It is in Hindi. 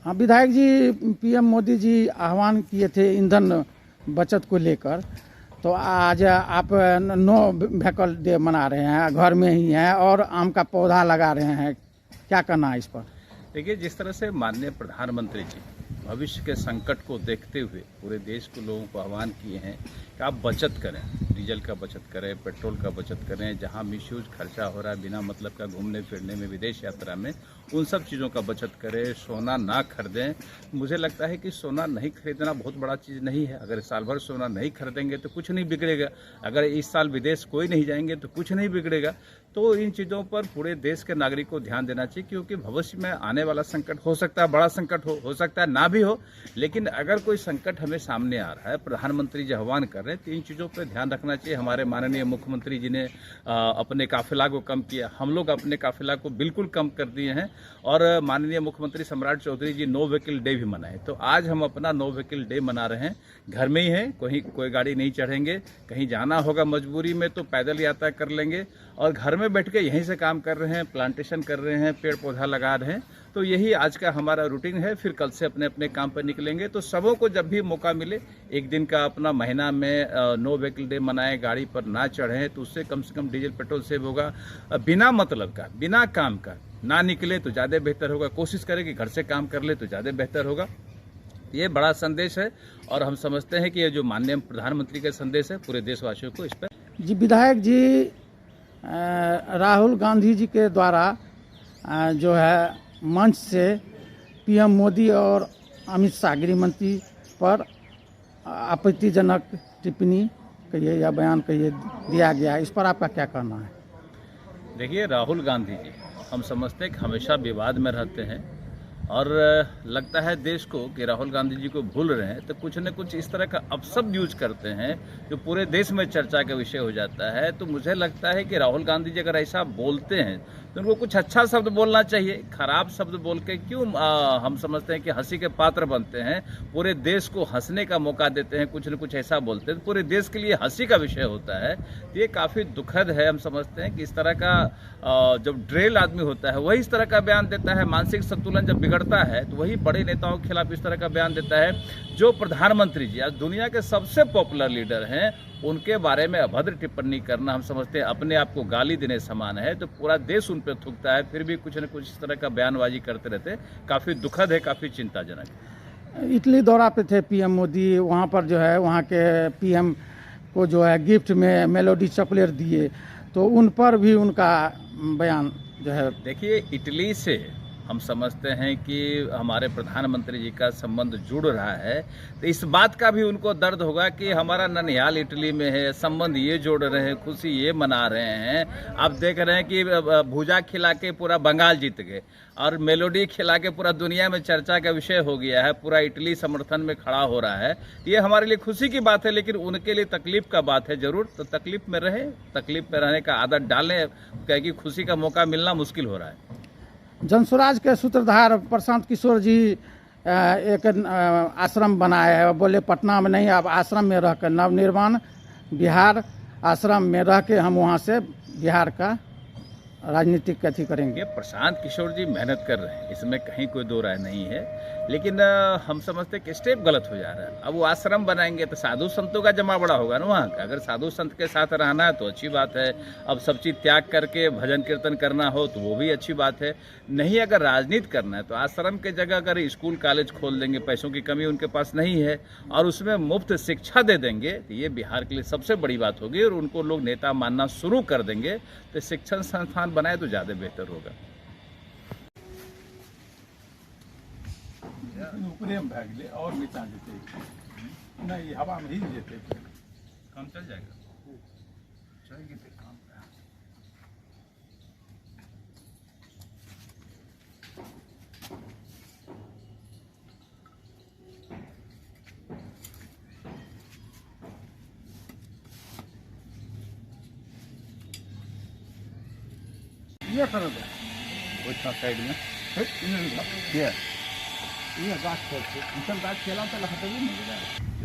हाँ, विधायक जी पीएम मोदी जी आह्वान किए थे ईंधन बचत को लेकर, तो आज आप नो व्हीकल डे मना रहे हैं, घर में ही हैं और आम का पौधा लगा रहे हैं, क्या करना है इस पर? देखिए, जिस तरह से माननीय प्रधानमंत्री जी भविष्य के संकट को देखते हुए पूरे देश के लोगों को आह्वान किए हैं कि आप बचत करें, डीजल का बचत करें, पेट्रोल का बचत करें, जहां मिसयूज खर्चा हो रहा है बिना मतलब का घूमने फिरने में, विदेश यात्रा में, उन सब चीज़ों का बचत करें, सोना ना खरीदें। मुझे लगता है कि सोना नहीं खरीदना बहुत बड़ा चीज़ नहीं है। अगर साल भर सोना नहीं खरीदेंगे तो कुछ नहीं बिगड़ेगा, अगर इस साल विदेश कोई नहीं जाएंगे तो कुछ नहीं बिगड़ेगा। तो इन चीज़ों पर पूरे देश के नागरिक को ध्यान देना चाहिए, क्योंकि भविष्य में आने वाला संकट हो सकता है, बड़ा संकट हो सकता है, ना भी हो, लेकिन अगर कोई संकट हमें सामने आ रहा है, प्रधानमंत्री जी आह्वान कर रहे हैं, तो इन चीज़ों पर ध्यान रखना चाहिए। हमारे माननीय मुख्यमंत्री जी ने अपने काफिला को कम किया, हम लोग अपने काफिला को बिल्कुल कम कर दिए हैं, और माननीय मुख्यमंत्री सम्राट चौधरी जी नो व्हीकल डे भी मनाए। तो आज हम अपना नो व्हीकल डे मना रहे हैं, घर में ही हैं, कोई गाड़ी नहीं चढ़ेंगे, कहीं जाना होगा मजबूरी में तो पैदल यात्रा कर लेंगे, और घर में बैठ के यहीं से काम कर रहे हैं, प्लांटेशन कर रहे हैं, पेड़ पौधा लगा रहे हैं। तो यही आज का हमारा रूटीन है। फिर कल से अपने अपने काम पर निकलेंगे। तो सबों को जब भी मौका मिले, एक दिन का अपना महीना में नो व्हीकल डे मनाएं, गाड़ी पर ना चढ़ें, तो उससे कम से कम डीजल पेट्रोल सेव होगा। बिना मतलब का, बिना काम का ना निकले तो ज़्यादा बेहतर होगा। कोशिश करें कि घर से काम कर ले तो ज़्यादा बेहतर होगा। ये बड़ा संदेश है, और हम समझते हैं कि ये जो माननीय प्रधानमंत्री का संदेश है, पूरे देशवासियों को इस पर। जी, विधायक जी राहुल गांधी जी के द्वारा जो है मंच से पीएम मोदी और अमित शाह गृह मंत्री पर आपत्तिजनक टिप्पणी कहिए या बयान कहिए दिया गया, इस पर आपका क्या कहना है? देखिए, राहुल गांधी जी हम समझते हैं कि हमेशा विवाद में रहते हैं, और लगता है देश को कि राहुल गांधी जी को भूल रहे हैं, तो कुछ न कुछ इस तरह का अपशब्द यूज करते हैं जो पूरे देश में चर्चा का विषय हो जाता है। तो मुझे लगता है कि राहुल गांधी जी अगर ऐसा बोलते हैं तो उनको कुछ अच्छा शब्द बोलना चाहिए। खराब शब्द बोल के क्यों हम समझते हैं कि हंसी के पात्र बनते हैं, पूरे देश को हंसने का मौका देते हैं, कुछ न कुछ ऐसा बोलते हैं, पूरे देश के लिए हंसी का विषय होता है। ये काफ़ी दुखद है। हम समझते हैं कि इस तरह का जब ड्रेल आदमी होता है वही इस तरह का बयान देता है। मानसिक संतुलन जब बिगड़ता है तो वही बड़े नेताओं के खिलाफ इस तरह का बयान देता है। जो प्रधानमंत्री जी आज दुनिया के सबसे पॉपुलर लीडर हैं, उनके बारे में अभद्र टिप्पणी करना हम समझते हैं अपने आप को गाली देने समान है। तो पूरा देश उन पर थूकता है, फिर भी कुछ न कुछ इस तरह का बयानबाजी करते रहते हैं। काफ़ी दुखद है, काफ़ी चिंताजनक। इटली दौरा पे थे पीएम मोदी, वहाँ पर जो है वहाँ के पीएम को जो है गिफ्ट में मेलोडी चॉकलेट दिए, तो उन पर भी उनका बयान जो है। देखिए, इटली से हम समझते हैं कि हमारे प्रधानमंत्री जी का संबंध जुड़ रहा है, तो इस बात का भी उनको दर्द होगा कि हमारा ननिहाल इटली में है, संबंध ये जोड़ रहे हैं, खुशी ये मना रहे हैं। आप देख रहे हैं कि भुजा खिला के पूरा बंगाल जीत गए, और मेलोडी खिला के पूरा दुनिया में चर्चा का विषय हो गया है, पूरा इटली समर्थन में खड़ा हो रहा है। ये हमारे लिए खुशी की बात है, लेकिन उनके लिए तकलीफ का बात है जरूर। तो तकलीफ में रहे, तकलीफ में रहने का आदत डालें, क्योंकि खुशी का मौका मिलना मुश्किल हो रहा है। जनसुराज के सूत्रधार प्रशांत किशोर जी एक आश्रम बनाए हैं, बोले पटना में नहीं, अब आश्रम में रह कर नवनिर्माण बिहार आश्रम में रह के हम वहाँ से बिहार का राजनीतिक अथी करेंगे। प्रशांत किशोर जी मेहनत कर रहे हैं, इसमें कहीं कोई दो राय नहीं है, लेकिन हम समझते हैं कि स्टेप गलत हो जा रहा है। अब वो आश्रम बनाएंगे तो साधु संतों का जमा बड़ा होगा ना वहाँ का। अगर साधु संत के साथ रहना है तो अच्छी बात है, अब सब चीज़ त्याग करके भजन कीर्तन करना हो तो वो भी अच्छी बात है। नहीं, अगर राजनीति करना है तो आश्रम के जगह अगर स्कूल कॉलेज खोल देंगे, पैसों की कमी उनके पास नहीं है, और उसमें मुफ्त शिक्षा दे देंगे, तो ये बिहार के लिए सबसे बड़ी बात होगी, और उनको लोग नेता मानना शुरू कर देंगे। तो शिक्षण संस्थान बनाए तो ज़्यादा बेहतर होगा। ऊपरे में भाग ले और नीचा जेते नहीं, हवा में ही जेते, काम चल जाएगा, चलेगी फिर काम। ये करो दे वो साइड में ये गाछ पर से, गाछ खेला तो लखते भी नहीं।